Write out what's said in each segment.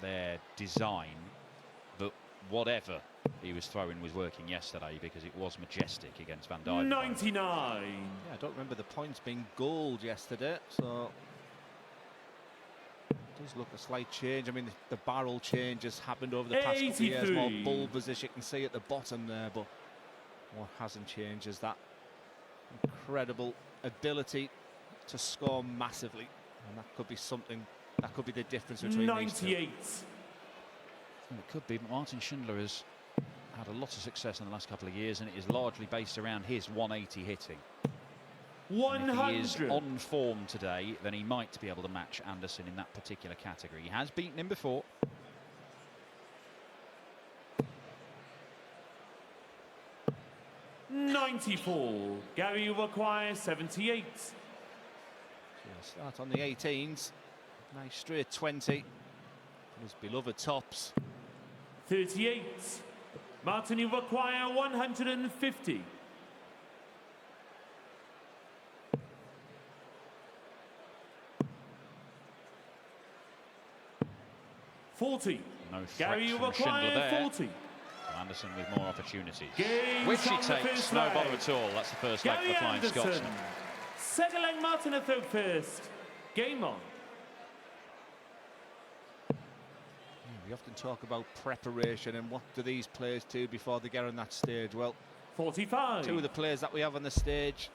their design, but whatever he was throwing was working yesterday, because it was majestic against Van Dijk. 99. Yeah, I don't remember the points being gold yesterday, so it does look a slight change. I mean, the barrel change has happened over the past couple of years, more bulbous, as you can see at the bottom there, but what hasn't changed is that incredible ability to score massively, and that could be something, that could be the difference between 98. these two. Well, it could be, but Martin Schindler has had a lot of success in the last couple of years, and it is largely based around his 180 hitting. 100. And if he is on form today, then he might be able to match Anderson in that particular category. He has beaten him before. $94. Gary requires 78. So we'll start on the 18s. Nice straight 20 for his beloved tops. 38. Martin, you require 150. $40. No threat Gary, you from Schindler require there. 40. Anderson with more opportunities. Games Which he on the takes, first no leg. bother at all. That's the first leg for Gary the Flying Anderson. Scotsman. Second leg, Martin at third first. Game on. We often talk about preparation and what do these players do before they get on that stage. Well, 45. two of the players that we have on the stage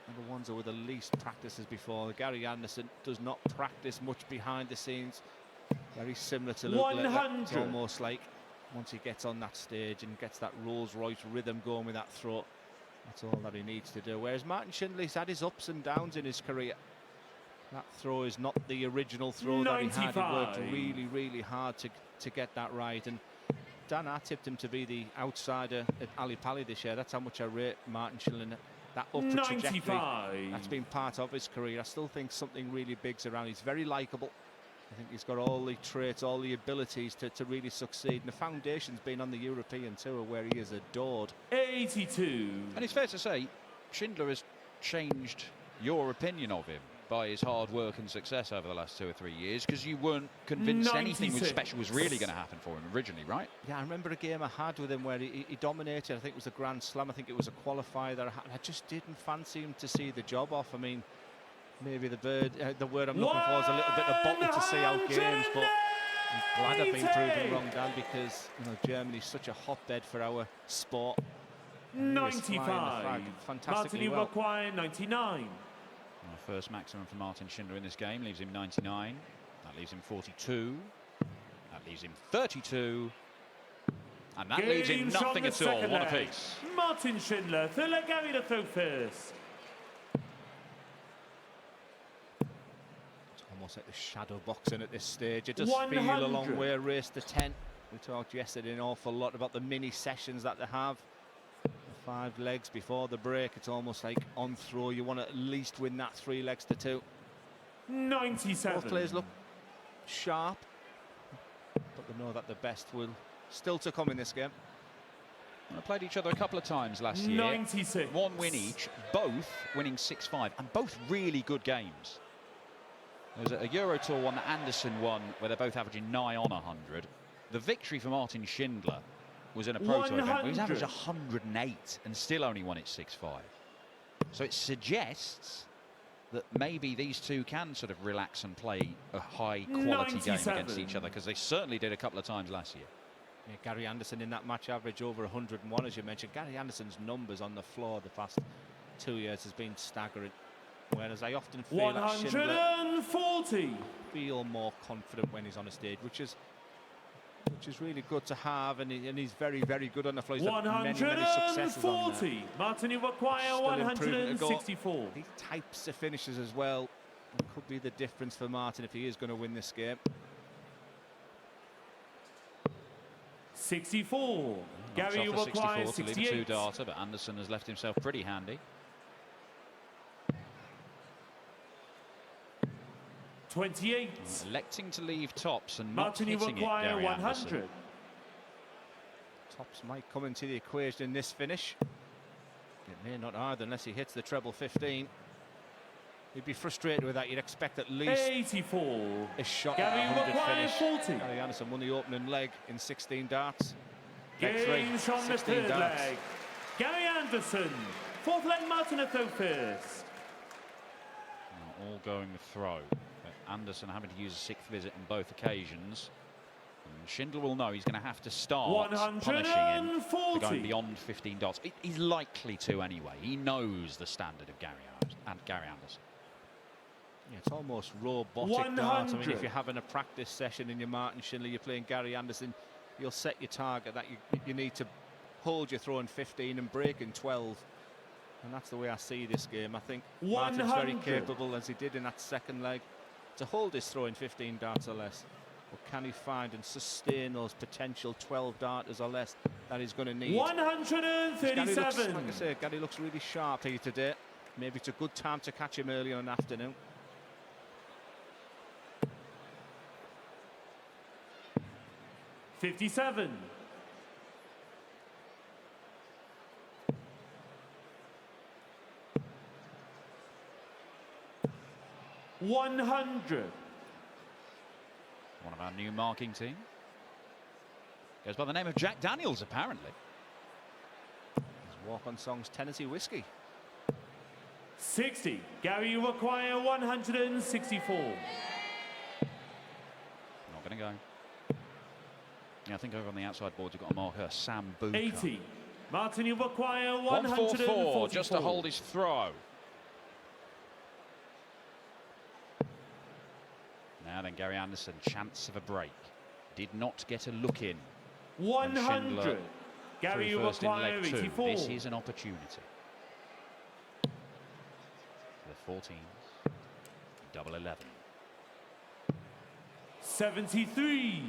are the ones who were the least practices before. Gary Anderson does not practice much behind the scenes. Very similar to Luke 100. It's almost like once he gets on that stage and gets that Rolls-Royce rhythm going with that throw, that's all that he needs to do. Whereas Martin Schindler's had his ups and downs in his career. That throw is not the original throw 95. that he had. He worked really, really hard to get that right. And Dan, I tipped him to be the outsider at Ali Pali this year. That's how much I rate Martin Schindler. That upward 95. trajectory, that's been part of his career. I still think something really big's around. He's very likeable. I think he's got all the traits, all the abilities to really succeed. And the foundation's been on the European Tour, where he is adored. 82. And it's fair to say, Schindler has changed your opinion of him by his hard work and success over the last 2 or 3 years, because you weren't convinced 96. anything was special was really going to happen for him originally, right? Yeah, I remember a game I had with him where he dominated. I think it was a Grand Slam. I think it was a qualifier that I had. I just didn't fancy him to see the job off. I mean, maybe the word I'm looking for is a little bit of bottle to see out games, but I'm glad I've been proven wrong, Dan, because Germany's such a hotbed for our sport. 95. Fantastically Martin, you well. require 99. Well, first maximum for Martin Schindler in this game leaves him 99. That leaves him 42. That leaves him 32. And that leaves him Games on nothing the at all. second One leg. apiece. Martin Schindler, third leg, Gary to throw first. It's almost like the shadow boxing at this stage. It does 100. feel a long way race to 10. We talked yesterday an awful lot about the mini sessions that they have. The 5 legs before the break. It's almost like on throw, you want to at least win that 3 legs to 2. 97. Both players look sharp, but they know that the best will still to come in this game. Well, they played each other a couple of times last year. 96. 1 win each, both winning 6-5, and both really good games. There was a Euro Tour one that Anderson won, where they're both averaging nigh on 100. The victory for Martin Schindler was in a Pro Tour event where he was averaged 108 and still only won it 6-5. So it suggests that maybe these two can sort of relax and play a high quality game against each other, because they certainly did a couple of times last year. Yeah, Gary Anderson in that match average over 101, as you mentioned. Gary Anderson's numbers on the floor the past 2 years has been staggering. Whereas I often feel that Schindler 140. feel more confident when he's on a stage, which is really good to have, and he's very, very good on the floor. He's had many successes on there. 140. Martin, you require Still improving to go. 164. These types of finishes as well could be the difference for Martin if he is going to win this game. 64. Gary, you Knocks off a require 64 to leave a 68. 2-darter, but Anderson has left himself pretty handy. 28. Electing to leave tops and not Martin, you hitting it, require Gary 100. Anderson. Tops might come into the equation in this finish. It may not either unless he hits the treble 15. He'd be frustrated with that. You'd expect at least 84. a shot Gary at 100 requires finish. 40. Gary Anderson won the opening leg in 16 darts. Leg 3, Games on the 16 third darts. leg. Gary Anderson. Fourth leg, Martin first. All going with throw. But Anderson having to use a sixth visit on both occasions. And Schindler will know he's going to have to start punishing him for going beyond 15 darts. He's likely to anyway. He knows the standard of Gary Anderson. Yeah, it's almost robotic darts. I mean, if you're having a practice session in your Martin Schindler, you're playing Gary Anderson, you'll set your target that you need to hold your throw in 15 and break in 12. And that's the way I see this game. I think Martin's very capable, as he did in that second leg, to hold his throw in 15 darts or less. Or can he find and sustain those potential 12 darters or less that he's going to need? 137. Like I say, Gary looks really sharp here today. Maybe it's a good time to catch him early on afternoon. '57. 100. One of our new marking team. Goes by the name of Jack Daniels, apparently. His walk-on song's Tennessee Whiskey. 60. Gary require 164. Not going to go. Yeah, I think over on the outside boards you've got a marker, Sam Booker. 80. Martin, you require 144 just to hold his throw. Now then, Gary Anderson, chance of a break. Did not get a look in. 100. Gary, you require 84. This is an opportunity. The 14s, double 11. 73.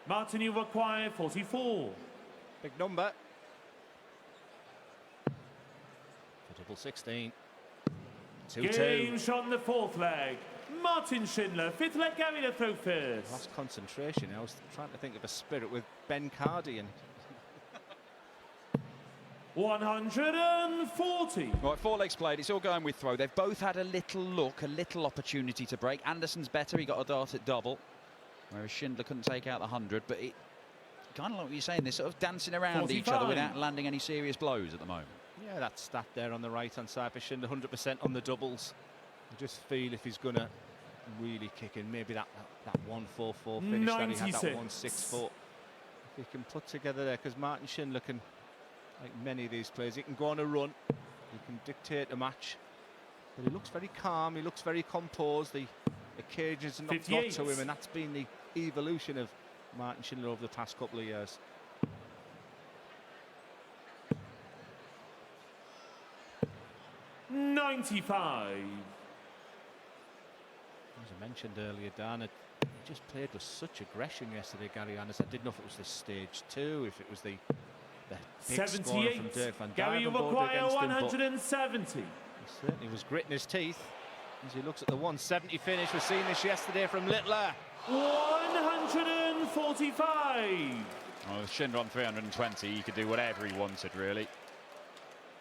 Martin, you require 44. Big number. For double 16. 2-2. Game shot on the fourth leg. Martin Schindler, fifth leg, Gary to throw first. Lost concentration. I was trying to think of a spirit with Ben Cardy and 140. Right, 4 legs played. It's all going with throw. They've both had a little look, a little opportunity to break. Anderson's better. He got a dart at double, whereas Schindler couldn't take out the 100. But it kind of like what you're saying, they're sort of dancing around 45. each other without landing any serious blows at the moment. yeah, that stat there on the right-hand side for Schindler, 100% on the doubles. I just feel if he's going to really kick in, maybe that 144 finish 96. that he had, that 164. If he can put together there, because Martin Schindler can, like many of these players, he can go on a run, he can dictate a match, but he looks very calm, he looks very composed. The occasions have not got 58. to him, and that's been the evolution of Martin Schindler over the past couple of years. '95. As I mentioned earlier, Dan, he just played with such aggression yesterday, Gary Anderson. I didn't know if it was the stage 2, if it was the big scorer from Dirk van Gary, you Dijvenbode require against him, but 170. he certainly was gritting his teeth as he looks at the 170 finish. We've seen this yesterday from Littler. 145. Well, with Schindler on 320, he could do whatever he wanted, really.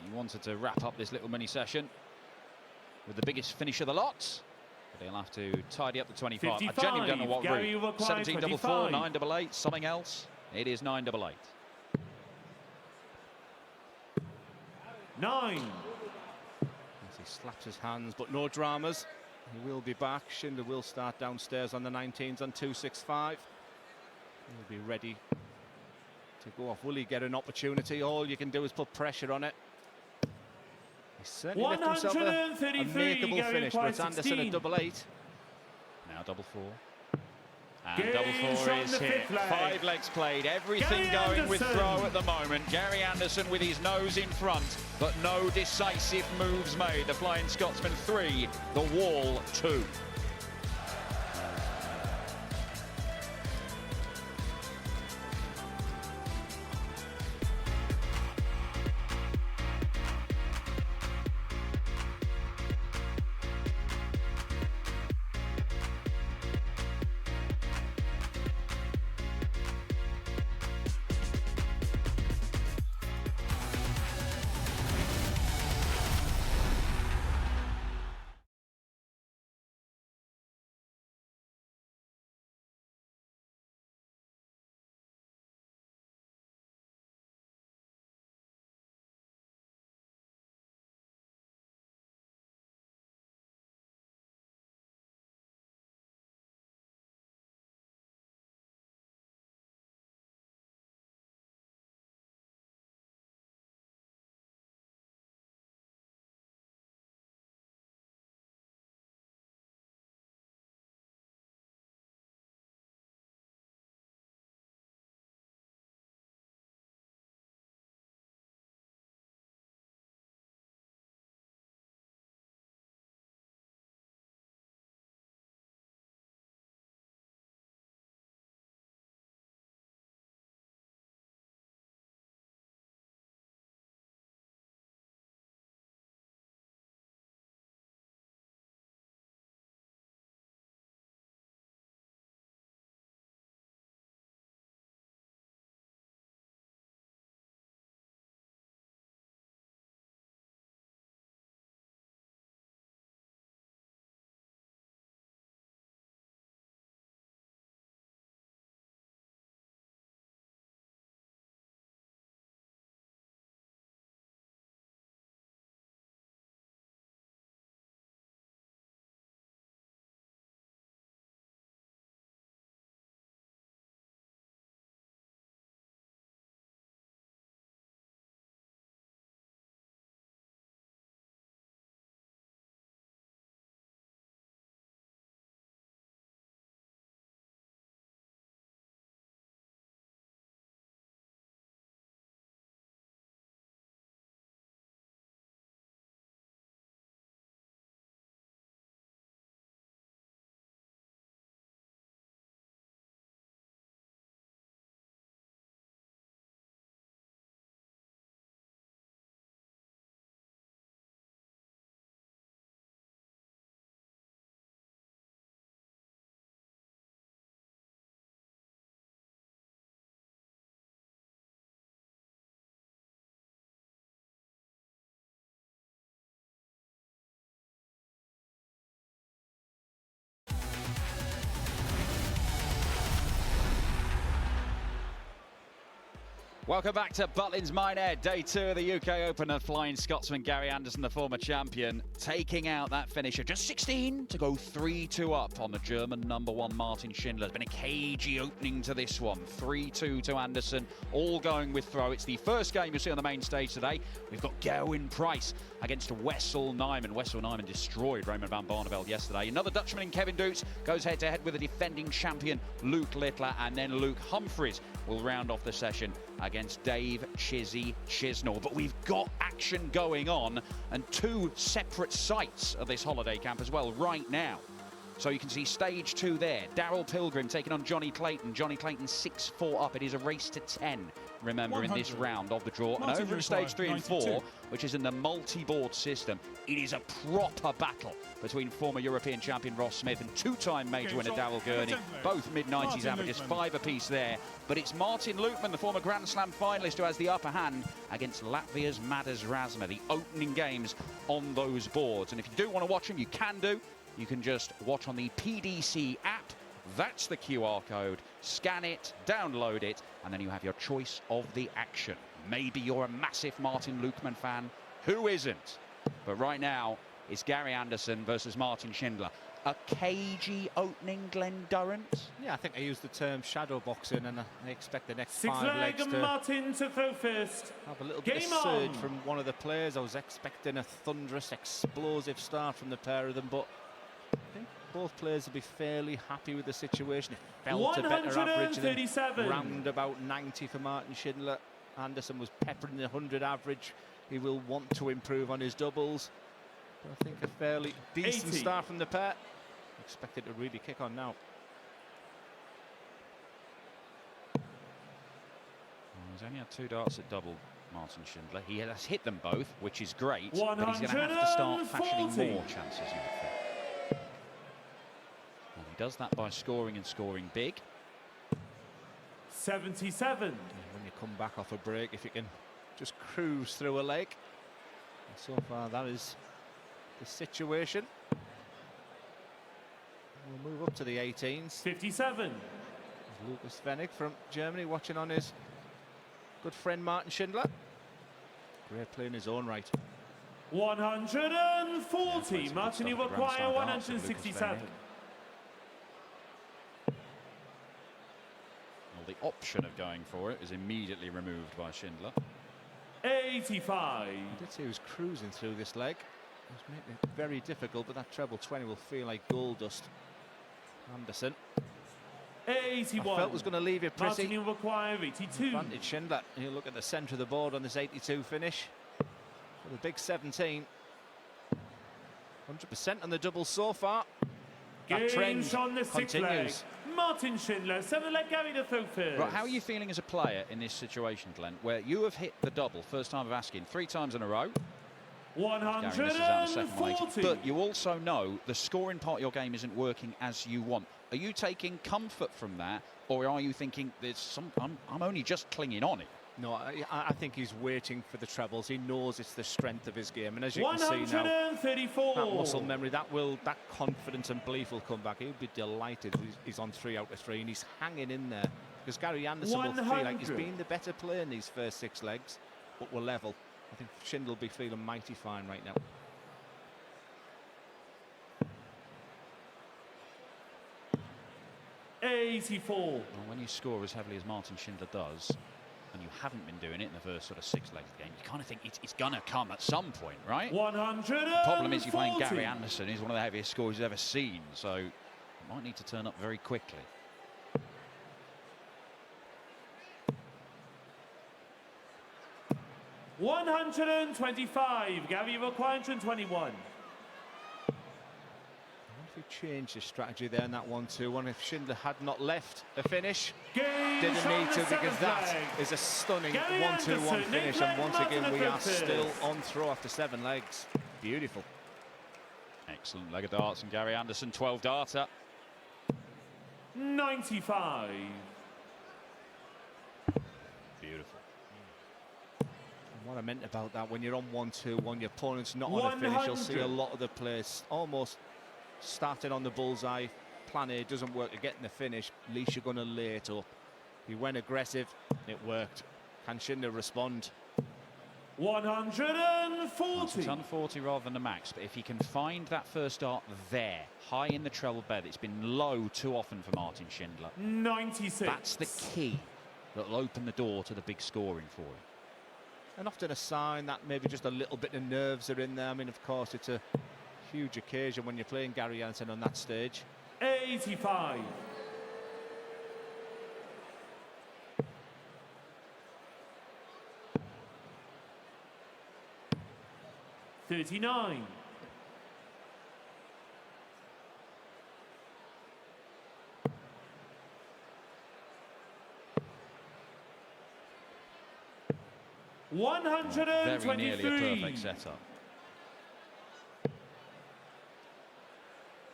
He wanted to wrap up this little mini session with the biggest finish of the lot. But he'll have to tidy up the 25. 55. I genuinely don't know what Gary route. requires 17 double 4, 9 double 8, something else. It is 9 double 8. 9. As he slaps his hands, but no dramas. He will be back. Schindler will start downstairs on the 19s on 265. He'll be ready to go off. Will he get an opportunity? All you can do is put pressure on it. He certainly left himself a makeable Gary finish, but it's Anderson 16. at double 8. Now double 4. And Game double 4 shot is the hit. fifth leg. 5 legs played. Everything Gary going with Anderson. throw at the moment. Gary Anderson with his nose in front, but no decisive moves made. The Flying Scotsman 3, the Wall 2. Welcome back to Butlins Minehead, day 2 of the UK Open. A flying Scotsman Gary Anderson, the former champion, taking out that finisher. Just 16 to go 3-2 up on the German #1 Martin Schindler. It's been a cagey opening to this one. 3-2 to Anderson, all going with throw. It's the first game you'll see on the main stage today. We've got Gerwyn Price against Wessel Nijman. Wessel Nijman destroyed Raymond van Barneveld yesterday. Another Dutchman in Kevin Doets goes head-to-head with the defending champion Luke Littler, and then Luke Humphries will round off the session against Dave Chizzy Chisnall. But we've got action going on, and 2 separate sites of this holiday camp as well right now. So you can see stage 2 there. Daryl Pilgrim taking on Johnny Clayton. Johnny Clayton 6-4 up. It is a race to 10, remember, in this round of the draw. And over at stage 3 and 4, which is in the multi-board system, it is a proper battle between former European champion Ross Smith and 2-time major winner Daryl Gurney. Both mid-90s averages, 5 apiece there. But it's Martin Lukman, the former Grand Slam finalist, who has the upper hand against Latvia's Madas Razma. The opening games on those boards. And if you do want to watch them, you can do. You can just watch on the PDC app. That's the QR code. Scan it, download it, and then you have your choice of the action. Maybe you're a massive Martin Lukman fan. Who isn't? But right now, it's Gary Anderson versus Martin Schindler. A cagey opening, Glenn Durrant? Yeah, I think I used the term shadow boxing, and I expect the next 6 5 legs leg to Martin to throw first. have a little bit of Game surge on. from one of the players. I was expecting a thunderous, explosive start from the pair of them, but I think both players will be fairly happy with the situation. It felt a better average than round about 90 for Martin Schindler. Anderson was peppering the 100 average. He will want to improve on his doubles. But I think a fairly decent 80. start from the pair. Expect it to really kick on now. He's only had 2 darts at double, Martin Schindler. He has hit them both, which is great, but he's going to have to start fashioning 140. more chances, you would think. And he does that by scoring and scoring big. 77. And when you come back off a break, if you can just cruise through a leg. And so far, that is the situation. We'll move up to the 18s. 57. Lucas Venig from Germany watching on his good friend Martin Schindler. Great play in his own right. 140. Martin, you require 167. Well, the option of going for it is immediately removed by Schindler. 85. I did say he was cruising through this leg. It was making it very difficult, but that treble 20 will feel like gold dust. Anderson. 81. I felt was going to leave it pretty. Martin, you require 82. Advantage Schindler. He'll look at the centre of the board on this 82 finish. With a big 17. 100% on the double so far. That trend Games on the 6th leg. continues. Martin Schindler, 7 leg Gary to throw first. Right, how are you feeling as a player in this situation, Glenn, where you have hit the double, first time of asking, 3 times in a row? Gary misses out the second one, 140. but you also know the scoring part of your game isn't working as you want. Are you taking comfort from that, or are you thinking there's some? I'm only just clinging on it? No, I think he's waiting for the trebles. He knows it's the strength of his game, and as you can see now, 134. that muscle memory, that confidence and belief will come back. He'll be delighted. He's on 3 out of 3, and he's hanging in there because Gary Anderson will feel like he's 100. been the better player in these first 6 legs, but we're level. I think Schindler will be feeling mighty fine right now. '84. Well, when you score as heavily as Martin Schindler does, and you haven't been doing it in the first sort of 6 legs of the game, you kind of think it's going to come at some point, right? 140. The problem is you're playing Gary Anderson, who's one of the heaviest scorers you've ever seen, so you might need to turn up very quickly. $125. Gary, you require 121. If he changed his strategy there in that 1-2-1, if Schindler had not left a finish, Game didn't shot need the to, because 7th that leg. is a stunning Gary 1-2-1 Anderson, finish, Nick and once Martin again we at are the still first. on throw after 7 legs. Beautiful. Excellent leg of darts from Gary Anderson, 12 darter. 95. Beautiful. And what I meant about that, when you're on 1-2-1, your opponent's not on a finish, you'll see a 100. lot of the players almost starting on the bullseye. Plan A doesn't work to getting the finish, at least you're going to lay it up. He went aggressive, it worked. Can Schindler respond? 140. It's 140 rather than the max, but if he can find that first dart there, high in the treble bed, it's been low too often for Martin Schindler. 96. That's the key that will open the door to the big scoring for him. And often a sign that maybe just a little bit of nerves are in there. I mean, of course, it's a huge occasion when you're playing Gary Anderson on that stage. 85. $39. 123. Very nearly a perfect setup.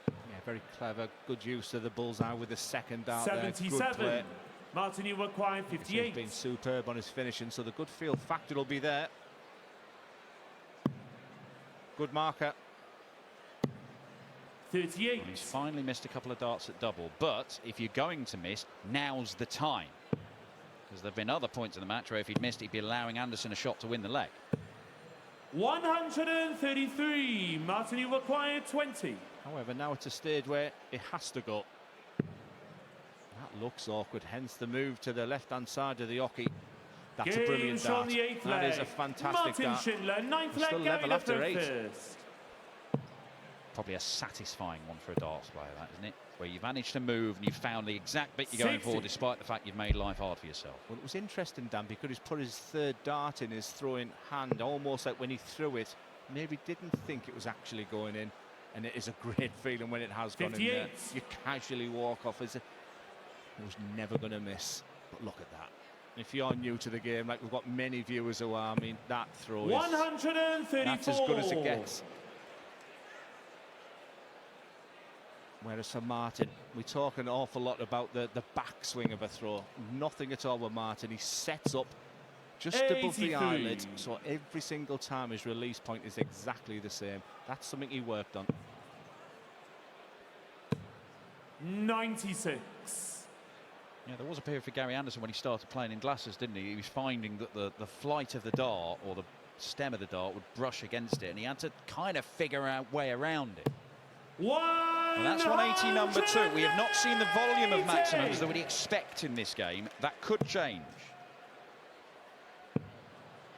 Yeah, very clever, good use of the bullseye with the second dart there. Good 77. play. Martin, you require He's 58. been superb on his finishing, so the good field factor will be there. Good marker. 38. He's finally missed a couple of darts at double, but if you're going to miss, now's the time. Because there have been other points in the match where if he'd missed, he'd be allowing Anderson a shot to win the leg. 133. Martin, you require 20. However, now it's a stage where it has to go. That looks awkward, hence the move to the left-hand side of the hockey. That's a brilliant Game on dart. the 8th That leg. is a fantastic Martin dart. Schindler, 9th He's leg, still Gary level after Lefebvre 8. first. Probably a satisfying one for a darts player, that, isn't it? Where you've managed to move and you've found the exact bit you're going 60. for, despite the fact you've made life hard for yourself. Well, it was interesting, Dan, because he's put his third dart in his throwing hand, almost like when he threw it, maybe didn't think it was actually going in. And it is a great feeling when it has gone in there. 58. You casually walk off as it was never going to miss. But look at that. If you're new to the game, like we've got many viewers who are, I mean, that throw is 134. that's as good as it gets. Whereas for Martin, we talk an awful lot about the backswing of a throw. Nothing at all with Martin. He sets up just above the 83. eyelid, so every single time his release point is exactly the same. That's something he worked on. 96. Yeah, there was a period for Gary Anderson when he started playing in glasses, didn't he? He was finding that the flight of the dart or the stem of the dart would brush against it, and he had to kind of figure out way around it. Well, that's 180 number 2. We have not seen the volume of maximums that we'd expect in this game. That could change.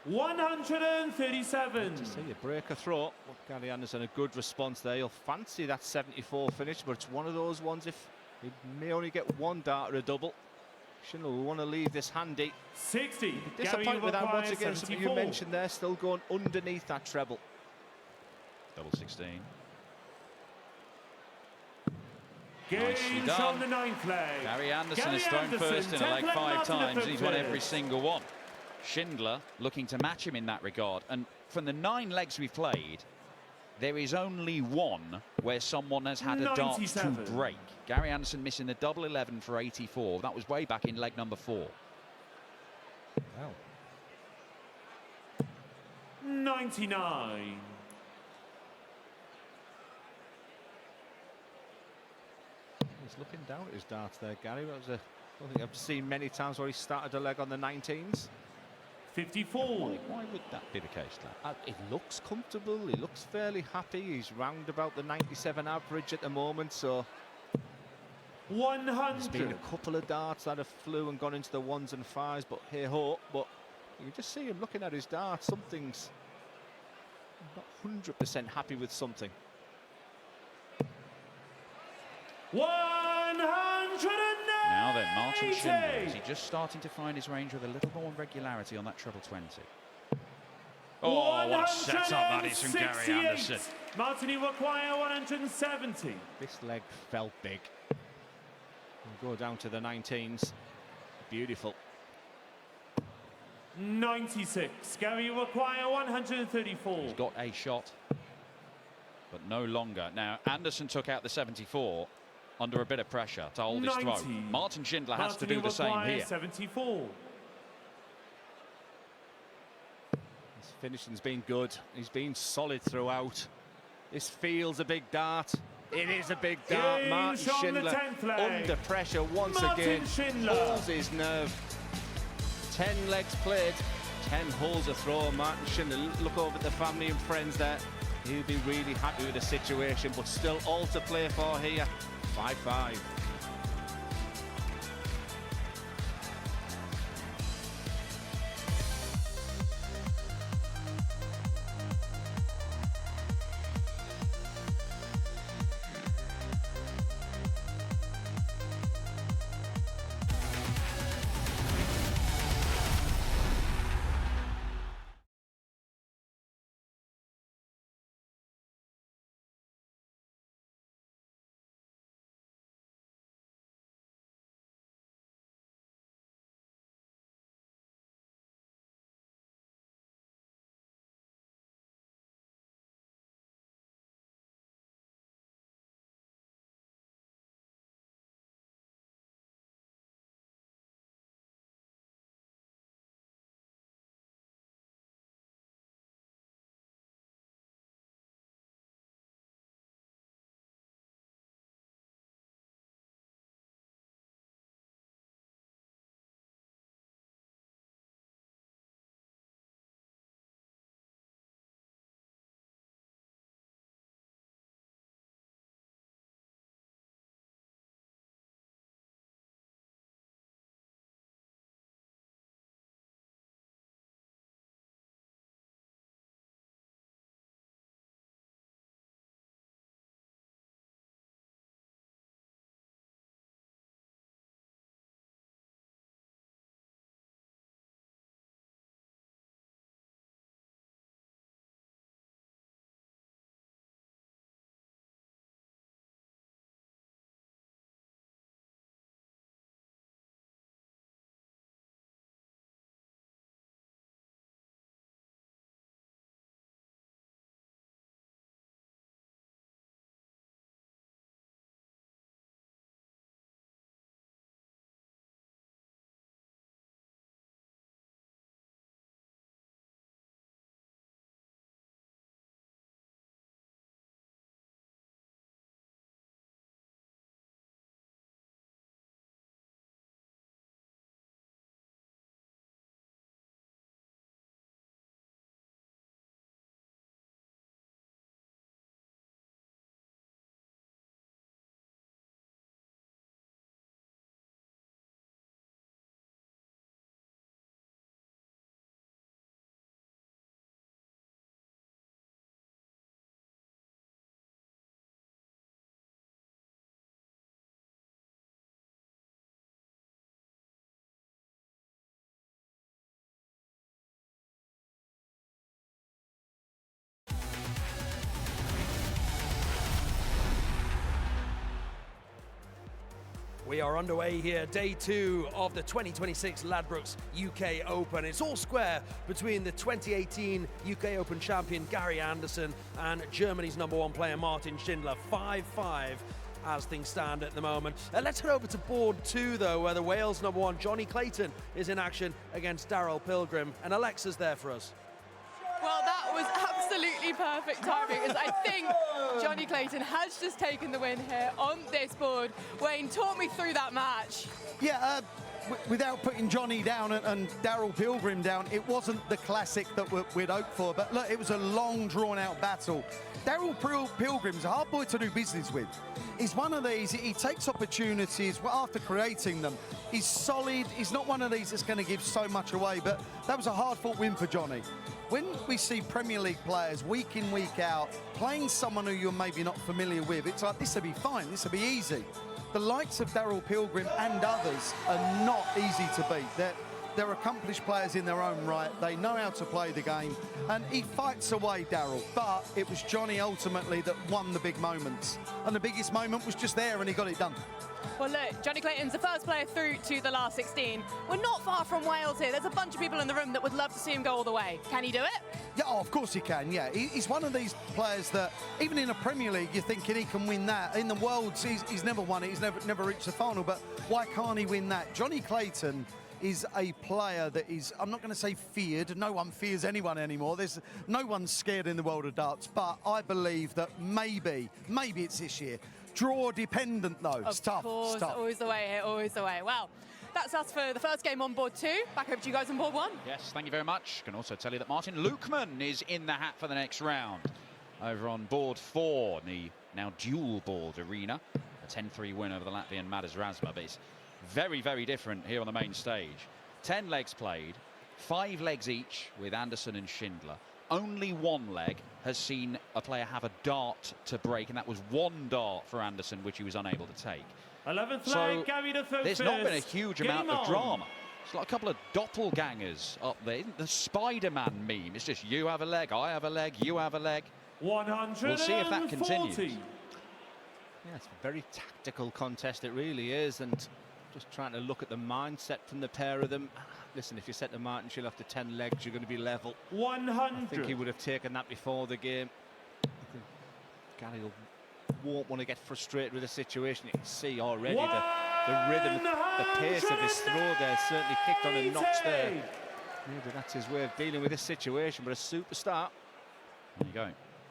137. To see you break a throw. Well, Gary Anderson, a good response there. He'll fancy that 74 finish, but it's one of those ones if he may only get one dart or a double. Schindler will want to leave this handy. 60. Disappointed with that once requires again. Something you 74. mentioned there, still going underneath that treble. Double 16. Nicely Game done. on the 9th leg. Gary Anderson Gary has thrown Anderson, first in a 10th leg leg, 5 Martin times, and he's won Lefebvre every first. single one. Schindler looking to match him in that regard, and from the 9 legs we've played, there is only one where someone has had a dart to 97. break. Gary Anderson missing the double 11 for 84. That was way back in leg number 4. Wow. 99. He's looking down at his darts there, Gary. That was a, I don't think I've seen many times where he started a leg on the 19s. 54. Why would that be the case, lad? It looks comfortable. He looks fairly happy. He's round about the 97 average at the moment, so there's 100. been a couple of darts that have flew and gone into the 1s and 5s, but hey ho, but you can just see him looking at his darts. Something's not 100% happy with something. 180. Now then, Martin Schindler, is he just starting to find his range with a little more regularity on that treble 20? Oh, what a setup that is from Gary 168. Anderson. Martin, you require 170. This leg felt big. We'll go down to the 19s. Beautiful. 96. Gary, you require 134. He's got a shot, but no longer. Now, Anderson took out the 74 under a bit of pressure to hold his 90. throw. Martin Schindler has to Martin, do you the same require here. 74. His finishing's been good. He's been solid throughout. This feels a big dart. It is a big dart. Game Martin on the Schindler 10th leg. under pressure once Martin again. Schindler. Holds his nerve. 10 legs played, 10 holes a throw. Martin Schindler, look over at the family and friends there. He'll be really happy with the situation, but still all to play for here. 5-5. We are underway here, day 2 of the 2026 Ladbrokes UK Open. It's all square between the 2018 UK Open champion Gary Anderson and Germany's #1 player Martin Schindler. 5-5 as things stand at the moment. Let's head over to board 2 though, where the Wales #1 Johnny Clayton is in action against Daryl Pilgrim, and Alexa's there for us. Well, that was absolutely perfect timing, as I think Johnny Clayton has just taken the win here on this board. Wayne, talk me through that match. Yeah, without putting Johnny down and Daryl Pilgrim down, it wasn't the classic that we'd hoped for. But look, it was a long, drawn-out battle. Daryl Pilgrim's a hard boy to do business with. He's one of these, he takes opportunities after creating them. He's solid, he's not one of these that's going to give so much away, but that was a hard-fought win for Johnny. When we see Premier League players week in, week out, playing someone who you're maybe not familiar with, it's like, this will be fine, this will be easy. The likes of Daryl Pilgrim and others are not easy to beat. They're accomplished players in their own right. They know how to play the game, and he fights away, Daryl. But it was Johnny ultimately that won the big moments, and the biggest moment was just there, and he got it done. Well, look, Johnny Clayton's the first player through to the last 16. We're not far from Wales here. There's a bunch of people in the room that would love to see him go all the way. Can he do it? Yeah, oh, of course he can, yeah. He's one of these players that, even in a Premier League, you're thinking he can win that. In the Worlds, he's never won it. He's never reached the final, but why can't he win that? Johnny Clayton is a player that is, I'm not going to say feared. No one fears anyone anymore. There's no one scared in the world of darts, but I believe that maybe it's this year. Draw dependent though. It's tough. Of course, it's tough. Always the way here, always the way. Well, that's us for the first game on board 2. Back over to you guys on board 1. Yes, thank you very much. Can also tell you that Martin Lukman is in the hat for the next round. Over on board 4, the now dual-balled arena. A 10-3 win over the Latvian Madas Razma, but it's very, very different here on the main stage. 10 legs played, 5 legs each with Anderson and Schindler. Only one leg has seen a player have a dart to break, and that was one dart for Anderson, which he was unable to take. 11th So leg, Gary to throw there's first. not been a huge amount Game of on. drama. It's like a couple of doppelgangers up there. Isn't the Spider-Man meme? It's just you have a leg, I have a leg, you have a leg. 140. We'll see if that continues. Yeah, it's a very tactical contest, it really is, and just trying to look at the mindset from the pair of them. Listen, if you set the Martin Schindler after 10 legs, you're going to be level. 100. I think he would have taken that before the game. I think Gary won't want to get frustrated with the situation. You can see already the rhythm, the pace of his throw there certainly kicked on a notch there. Maybe that's his way of dealing with this situation, but a superstar. There you go.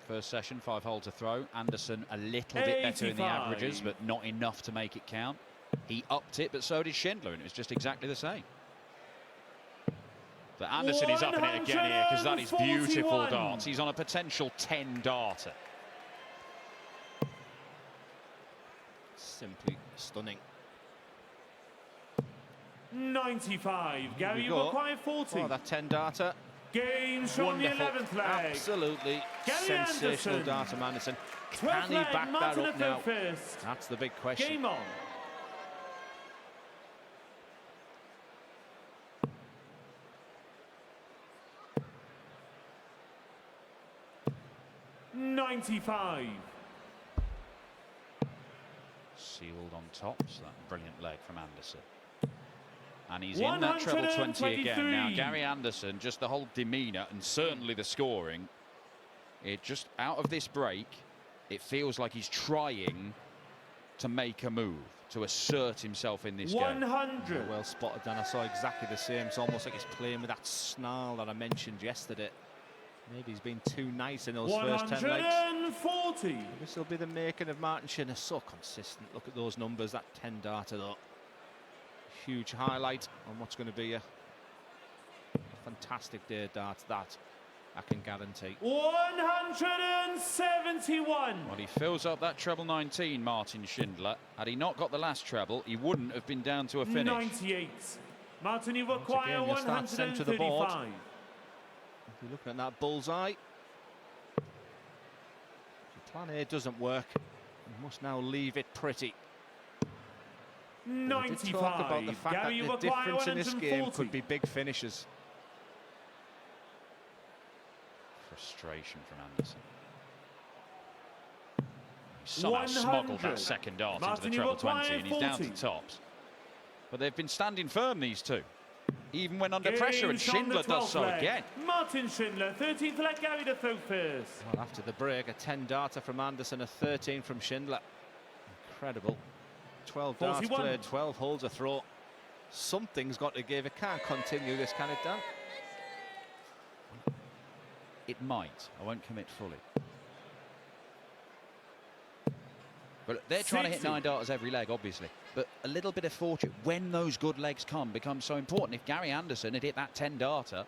First session, 5 hole to throw. Anderson a little bit better in the 85. averages, but not enough to make it count. He upped it, but so did Schindler, and it was just exactly the same. But Anderson is up in it again here, because that is beautiful 141. darts. He's on a potential 10 darter. Simply stunning. 95. Gary, we you go. require 40. Oh, that 10 darter. Game from the Wonderful. 11th leg. Absolutely Gary sensational Anderson. dart from Anderson. 12th Can he leg, back that Martin up to throw now? first. That's the big question. Game on. $95. Sealed on top, so that brilliant leg from Anderson. And he's in that treble 20 again. Now, Gary Anderson, just the whole demeanour and certainly the scoring, it just out of this break, it feels like he's trying to make a move, to assert himself in this game. 100. Well spotted, Dan. I saw exactly the same. It's almost like he's playing with that snarl that I mentioned yesterday. Maybe he's been too nice in those first 10 legs. 140. This will be the making of Martin Schindler. So consistent. Look at those numbers. That 10 darter, though. Huge highlight on what's going to be a fantastic day of darts. That I can guarantee. 171. Well, he fills up that treble 19, Martin Schindler. Had he not got the last treble, he wouldn't have been down to a finish. 98. Martin, you Once require again, you'll start centre the board. 135. If you're looking at that bullseye, if plan A doesn't work, you must now leave it pretty. We did 95. talk about the fact Gary, you that the require difference in this game 140. could be big finishes. Frustration from Anderson. He somehow smuggled that second dart Martin, into the you treble 20, require and he's down to 40. the tops. But they've been standing firm, these two, even when under Game pressure, and from the Schindler does 12th so leg. again. Martin Schindler, 13th leg, Gary to throw first. Well, after the break, a 10 darter from Anderson, a 13 from Schindler. Incredible. 12 darts 41. played, 12 holes a throw. Something's got to give. It can't continue this, can it, Dan? It might. I won't commit fully. But they're trying to hit 60. 9 darters every leg, obviously. But a little bit of fortune, when those good legs come, becomes so important. If Gary Anderson had hit that 10 darter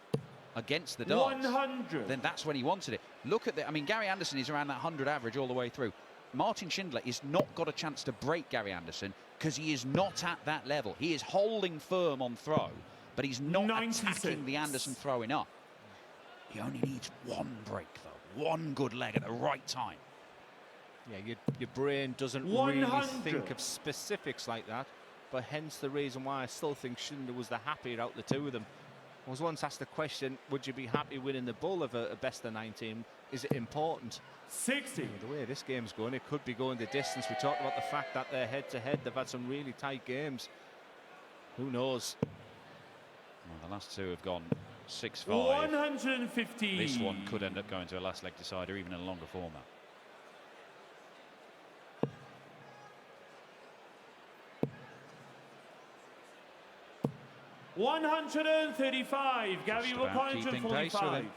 against the darts, 100. then that's when he wanted it. Look at the, I mean, Gary Anderson is around that 100 average all the way through. Martin Schindler is not got a chance to break Gary Anderson because he is not at that level. He is holding firm on throw, but he's not 96. attacking the Anderson throwing up. He only needs one break, though. One good leg at the right time. Yeah, your brain doesn't 100. really think of specifics like that, but hence the reason why I still think Schindler was the happier out the two of them. I was once asked the question, would you be happy winning the bull of a best of 19? Is it important? 60. The way this game's going, it could be going the distance. We talked about the fact that they're head-to-head. They've had some really tight games. Who knows? Well, the last two have gone 6-5. 150. This one could end up going to a last leg decider, even in a longer format. $135. Gary, Just you about require keeping pace with 145. him.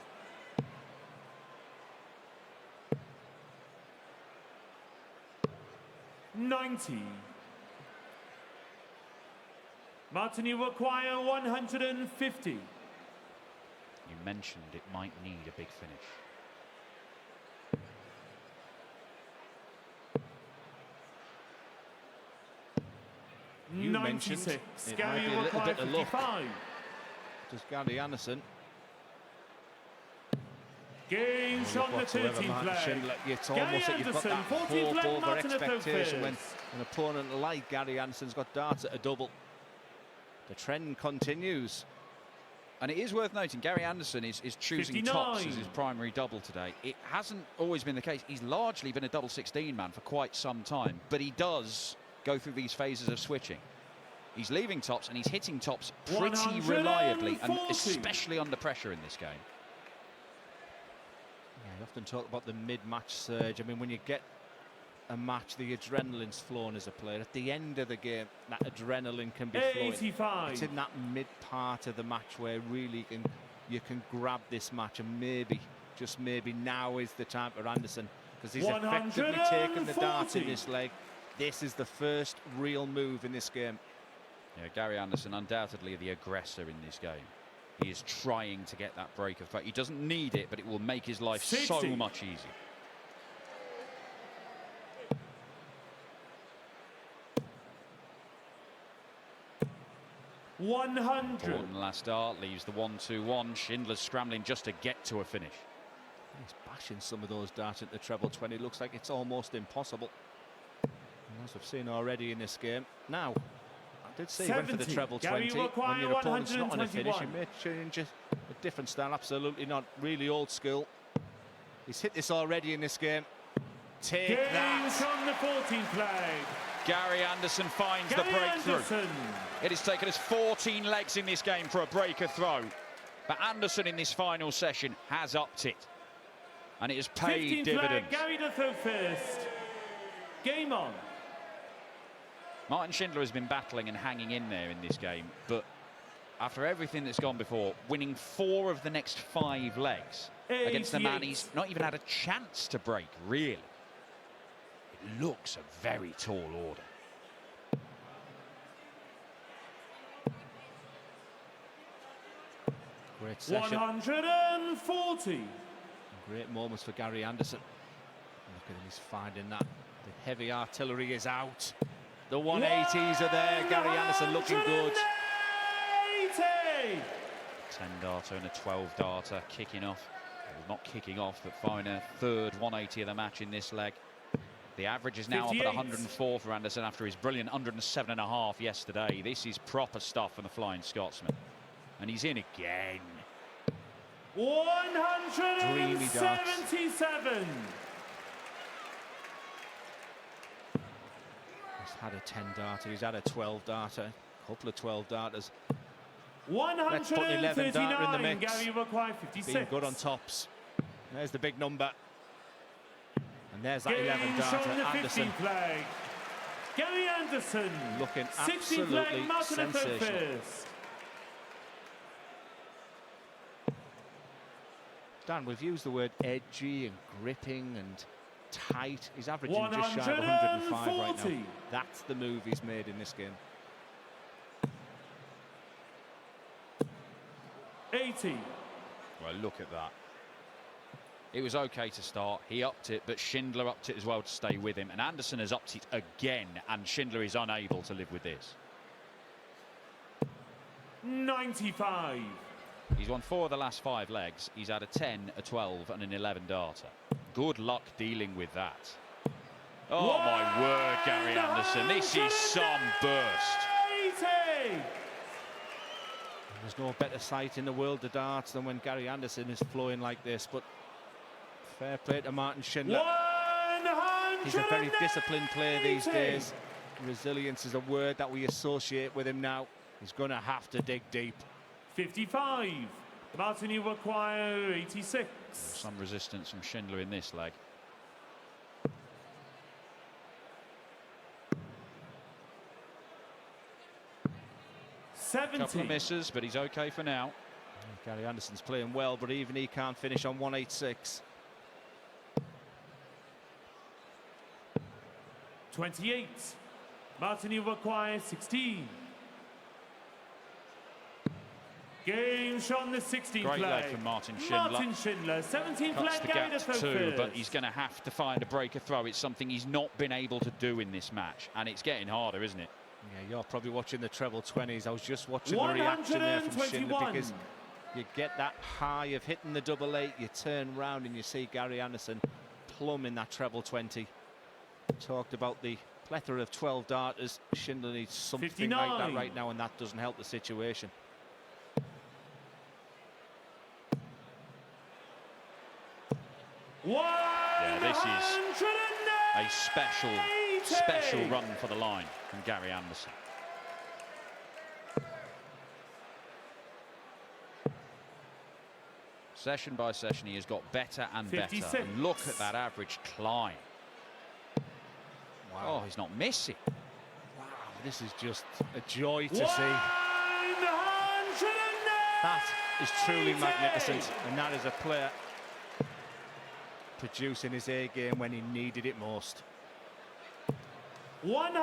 $90. Martin, you require 150. You mentioned it might need a big finish. You mentioned 96. it Gary, might be you a little require bit of luck. 55. Does Gary Anderson Games on the whatsoever, 13th Martin flag. Schindler, it's Gary almost like you've got Anderson, that 14th hope flag, over Martin at expectation when first. an opponent like Gary Anderson's got darts at a double. The trend continues. And it is worth noting, Gary Anderson is choosing 59. tops as his primary double today. It hasn't always been the case. He's largely been a double 16 man for quite some time, but he does go through these phases of switching. He's leaving tops and he's hitting tops pretty reliably, and 140. especially under pressure in this game. Yeah, you often talk about the mid-match surge. I mean, when you get a match, the adrenaline's flowing as a player. At the end of the game, that adrenaline can be flowing. 85. It's in that mid part of the match where really you can grab this match, and maybe, just maybe, now is the time for Anderson, because he's effectively taken the dart in this leg. This is the first real move in this game. Yeah, Gary Anderson undoubtedly the aggressor in this game. He is trying to get that break of threat. He doesn't need it, but it will make his life 60. so much easier. 100. Important last dart leaves the 1-2-1. Schindler's scrambling just to get to a finish. He's bashing some of those darts into treble 20. Looks like it's almost impossible, and as we've seen already in this game. Now, I did say he went for the 70. treble Gary 20. When your opponent's not on a finish, you 121. may change a different style. Absolutely not. Really old school. He's hit this already in this game. Take Games that. on the 14th flag. Gary Anderson finds Gary the breakthrough. Anderson. It has taken us 14 legs in this game for a breaker throw, but Anderson in this final session has upped it, and it has paid 15th dividends. flag, Gary to throw first. Game on. Martin Schindler has been battling and hanging in there in this game, but after everything that's gone before, winning 4 of the next 5 legs against the man 88. he's not even had a chance to break, really. It looks a very tall order. Great session. 140. Great moments for Gary Anderson. Look at him, he's finding that. The heavy artillery is out. The 180s are there. Gary Anderson looking good. 180. 10 darter and a 12 darter kicking off. Well, not kicking off, but firing a third 180 of the match in this leg. The average is now 58. up at 104 for Anderson after his brilliant 107.5 yesterday. This is proper stuff from the Flying Scotsman. And he's in again. 177. He's had a 10 darter, he's had a 12 darter, a couple of 12 darters. 139. Let's put an 11 darter in the mix. Gary required 56. Being good on tops. There's the big number. And there's that Games 11 darter, on the Anderson. 15th flag. Gary Anderson. Looking 16th absolutely flag, Martin at sensational. first. Dan, we've used the word edgy and gripping and tight. He's averaging just shy of 105 right now. 140. That's the move he's made in this game. 80. Well, look at that. It was okay to start. He upped it, but Schindler upped it as well to stay with him. And Anderson has upped it again, and Schindler is unable to live with this. 95. He's won 4 of the last 5 legs. He's had a 10, a 12, and an 11 darter. Good luck dealing with that. Oh, my word, Gary Anderson. This is some burst. 80. There's no better sight in the world of darts than when Gary Anderson is flowing like this, but fair play to Martin Schindler. 180. He's a very disciplined player these days. Resilience is a word that we associate with him now. He's going to have to dig deep. 55. Martin, you require 86. Some resistance from Schindler in this leg. Couple of 70. misses, but he's okay for now. Gary Anderson's playing well, but even he can't finish on 186. 28. Martin, you require 16. Game shot on the 16th Great flag. leg from Martin Schindler. Martin Schindler, 17th Cuts flag, the Gary gap to to throw 2, first. but he's going to have to find a breaker throw. It's something he's not been able to do in this match, and it's getting harder, isn't it? Yeah, you're probably watching the treble 20s. I was just watching the reaction there from Schindler, 121. because you get that high of hitting the double 8, you turn round and you see Gary Anderson plumb in that treble 20. Talked about the plethora of 12 darters. Schindler needs something 59. like that right now, and that doesn't help the situation. Yeah, this is a special run for the line from Gary Anderson. Session by session, he has got better and better. 56. And look at that average climb. Wow. Oh, he's not missing. Wow, this is just a joy to see. That is truly magnificent, and that is a player producing his A game when he needed it most.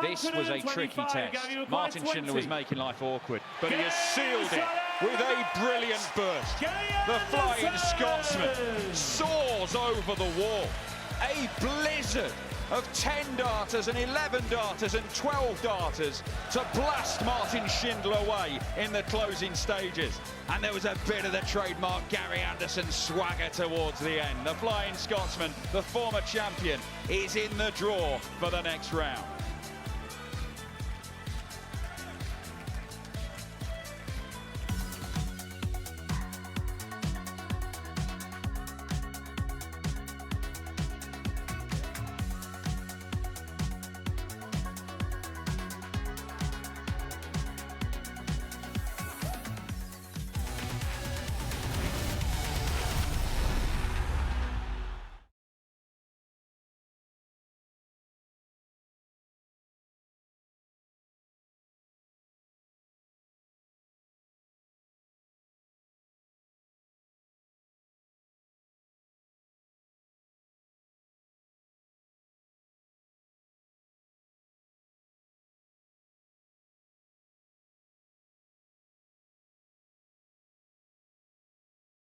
This was a tricky test. Martin Schindler was making life awkward, but he has sealed it with a brilliant burst. The Flying Scotsman soars over the wall. A blizzard of 10 darters and 11 darters and 12 darters to blast Martin Schindler away in the closing stages. And there was a bit of the trademark Gary Anderson swagger towards the end. The Flying Scotsman, the former champion, is in the draw for the next round.